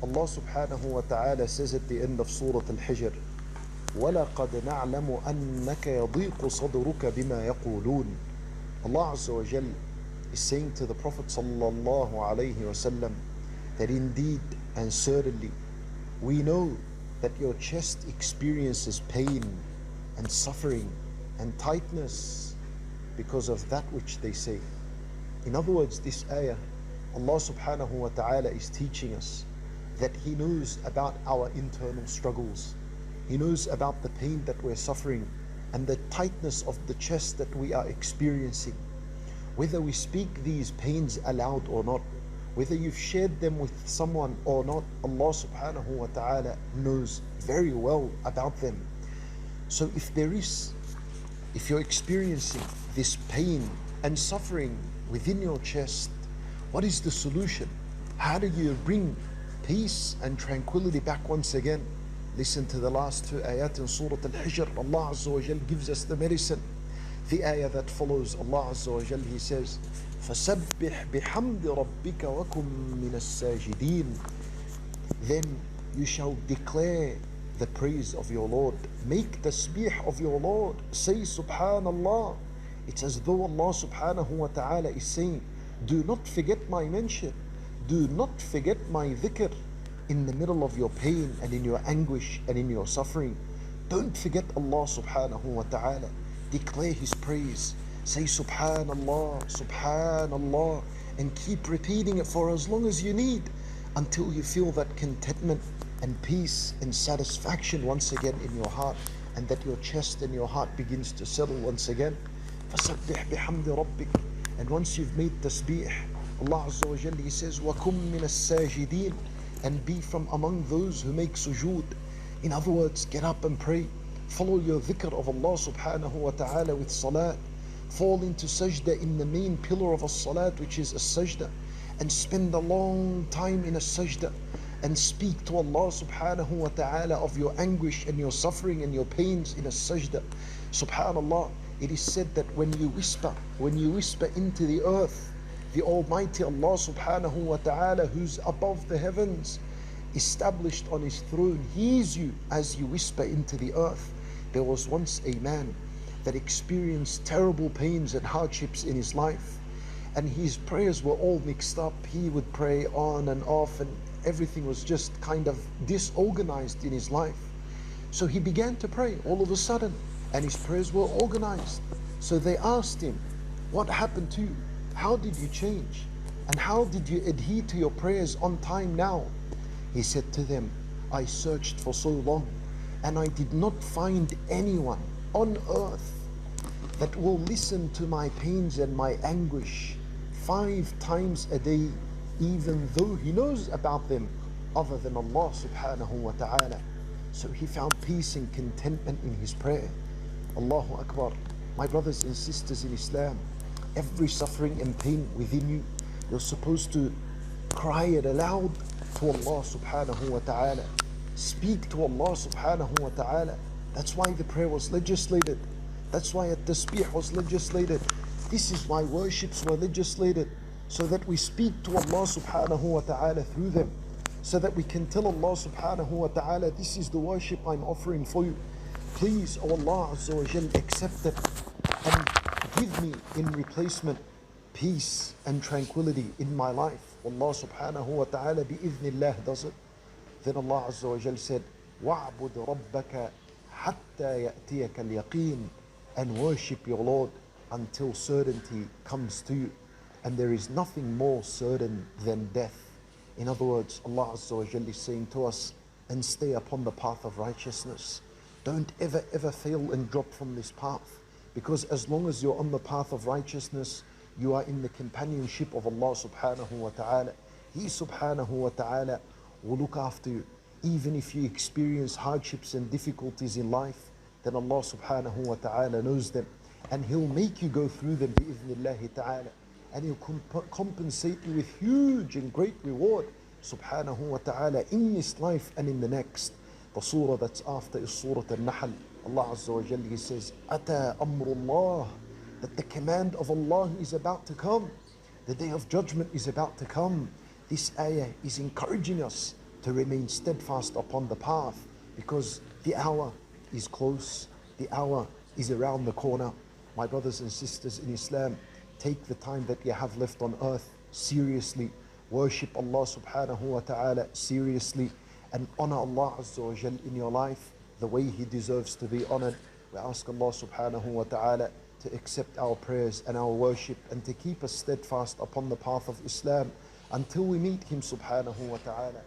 Allah subhanahu wa ta'ala says at the end of Surah Al-Hijr, وَلَقَدْ نَعْلَمُ أَنَّكَ يَضِيقُ صَدْرُكَ بِمَا يَقُولُونَ. Allah Azza wa Jal is saying to the Prophet sallallahu alayhi wasallam that indeed and certainly we know that your chest experiences pain and suffering and tightness because of that which they say. In other words, this ayah, Allah subhanahu wa ta'ala is teaching us that He knows about our internal struggles. He knows about the pain that we're suffering and the tightness of the chest that we are experiencing. Whether we speak these pains aloud or not, whether you've shared them with someone or not, Allah subhanahu wa ta'ala knows very well about them. So if you're experiencing this pain and suffering within your chest, what is the solution? How do you bring peace and tranquility back once again? Listen to the last two ayat in Surah Al-Hijr. Allah Azza wa Jal gives us the medicine. The ayah that follows, Allah Azza wa Jal, He says, فَسَبِّحْ بِحَمْدِ رَبِّكَ وَكُمْ مِنَ السَّاجِدِينَ. Then you shall declare the praise of your Lord. Make tasbih of your Lord. Say Subhanallah. It's as though Allah subhanahu wa ta'ala is saying, do not forget my mention. Do not forget my dhikr in the middle of your pain and in your anguish and in your suffering. Don't forget Allah subhanahu wa ta'ala. Declare His praise. Say Subhanallah, Subhanallah, and keep repeating it for as long as you need until you feel that contentment and peace and satisfaction once again in your heart, and that your chest and your heart begins to settle once again. فَسَبِّحْ بِحَمْدِ رَبِّكَ. And once you've made tasbih, Allah Azza wa Jalla, He says, وَكُمْ مِنَ السَّاجِدِينَ. And be from among those who make sujood. In other words, get up and pray. Follow your dhikr of Allah subhanahu wa ta'ala with salat. Fall into sajda in the main pillar of a salat, which is a sajda, and spend a long time in a sajda and speak to Allah subhanahu wa ta'ala of your anguish and your suffering and your pains in a sajda. Subhanallah, it is said that when you whisper into the earth, the Almighty Allah subhanahu wa ta'ala, who's above the heavens, established on His throne, hears you as you whisper into the earth. There was once a man that experienced terrible pains and hardships in his life, and his prayers were all mixed up. He would pray on and off, and everything was just kind of disorganized in his life. So he began to pray all of a sudden, and his prayers were organized. So they asked him, what happened to you? How did you change? And how did you adhere to your prayers on time now? He said to them, I searched for so long, and I did not find anyone on earth that will listen to my pains and my anguish 5 times a day, even though he knows about them, other than Allah subhanahu wa ta'ala. So he found peace and contentment in his prayer. Allahuakbar. My brothers and sisters in Islam, every suffering and pain within you, you're supposed to cry it aloud to Allah subhanahu wa ta'ala. Speak to Allah subhanahu wa ta'ala. That's why the prayer was legislated. That's why at-tasbih was legislated. This is why worships were legislated, so that we speak to Allah subhanahu wa ta'ala through them, so that we can tell Allah subhanahu wa ta'ala, this is the worship I'm offering for you. Please, O Allah Azza wa Jal, accept it and give me in replacement peace and tranquility in my life. Allah subhanahu wa ta'ala bi-idhnillah does it. Then Allah Azza wa Jal said, وَاعْبُدْ رَبَّكَ حَتَّى يَأْتِيَكَ الْيَقِينَ. And worship your Lord until certainty comes to you. And there is nothing more certain than death. In other words, Allah Azza wa Jalla is saying to us, and stay upon the path of righteousness. Don't ever fail and drop from this path. Because as long as you're on the path of righteousness, you are in the companionship of Allah subhanahu wa ta'ala. He subhanahu wa ta'ala will look after you. Even if you experience hardships and difficulties in life, then Allah subhanahu wa ta'ala knows them, and He'll make you go through them bi-idhnillahi ta'ala, and He'll compensate you with huge and great reward subhanahu wa ta'ala in this life and in the next. The surah that's after is Surah Al-Nahl. Allah Azza wa Jalla, He says, Ata amrullah, that the command of Allah is about to come. The day of judgment is about to come. This ayah is encouraging us to remain steadfast upon the path, because the hour is close, the hour is around the corner. My brothers and sisters in Islam, take the time that you have left on earth seriously. Worship Allah subhanahu wa ta'ala seriously, and honor Allah Azza wa Jal in your life the way He deserves to be honored. We ask Allah subhanahu wa ta'ala to accept our prayers and our worship, and to keep us steadfast upon the path of Islam until we meet Him subhanahu wa ta'ala.